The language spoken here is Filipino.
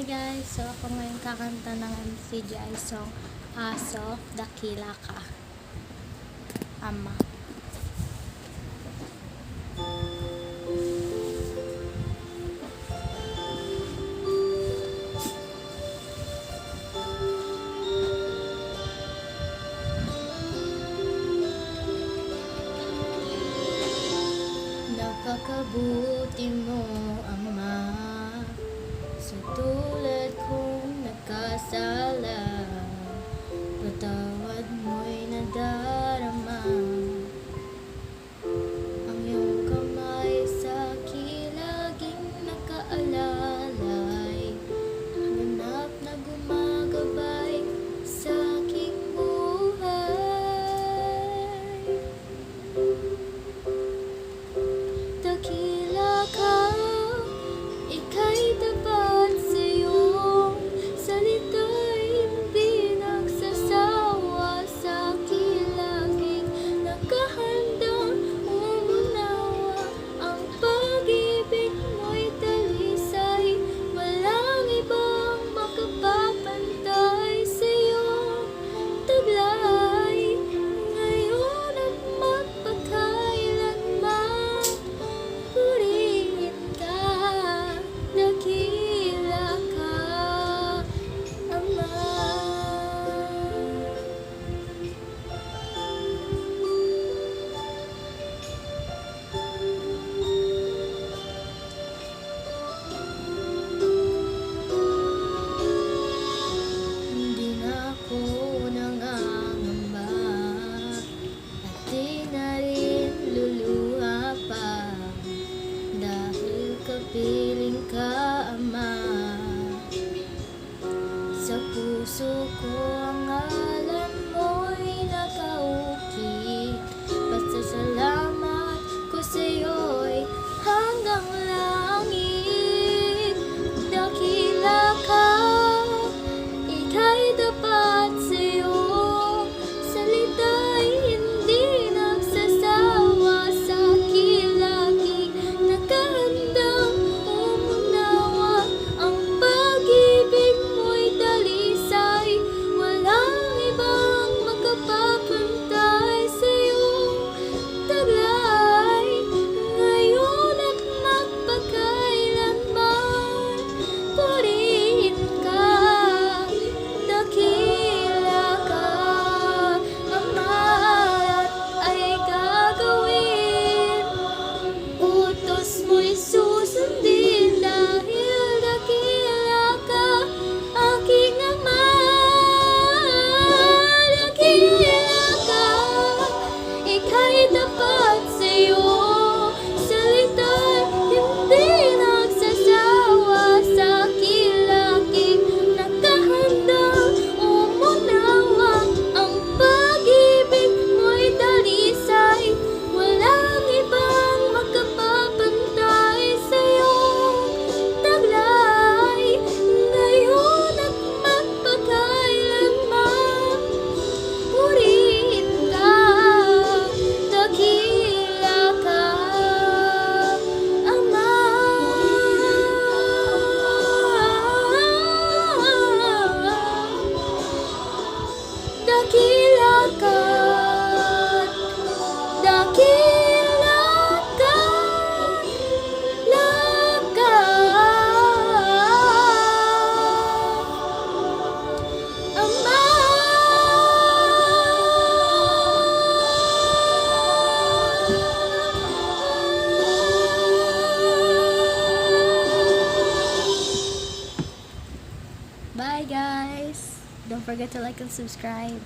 Hi guys, so ako ngayon kakanta ng MCGI song Aso, Dakila Ka. Ama. Napakabuti mo, Ama, sa tulad kong nagkasala. Patawad mo'y nadarama. Ang iyong kamay sa akin laging nakaalalay, ganap na gumagabay sa aking buhay. Dakila ka, ika'y tapat sa iyong salita'y hindi nagsasawa sa akin laging nakahandang umunawa. Ang pag-ibig mo'y dalisay, walang ibang makapapantay sa iyong taglay, ngayon at magpakailanman. Purihin ka, dakila ka, Ama. Hindi na ako nangangamba at di na rin luluha pa, dahil kapiling ka, Ama. Sa puso ko ang ngalan mo'y nakaukit. Pasasalamat ko sa'yo'y hanggang langit. Dakila ka, ika'y tapat sa iyong salita'y hindi nagsasawa sa akin laging nakahandang umunawa. Ang pag-ibig mo'y dalisay, walang ibang makapapantay sa iyong taglay, ngayon at magpakailanman. Purihin ka, dakila ka, Ama, at ay gagawin, utos mo'y susundin, dahil dakila ka, aking Ama. Dakila ka, ika'y tapat sa iyong salita'y hindi nagsasawa sa akin laging nakahandang umunawa. Ang pag-ibig mo'y dalisay, walang ibang makapapantay sa iyong taglay, ngayon at magpakailanman. Purihin ka, dakila ka, Ama. Dakila ka, dakila ka, laka, Ama. Bye guys! Don't forget to like and subscribe.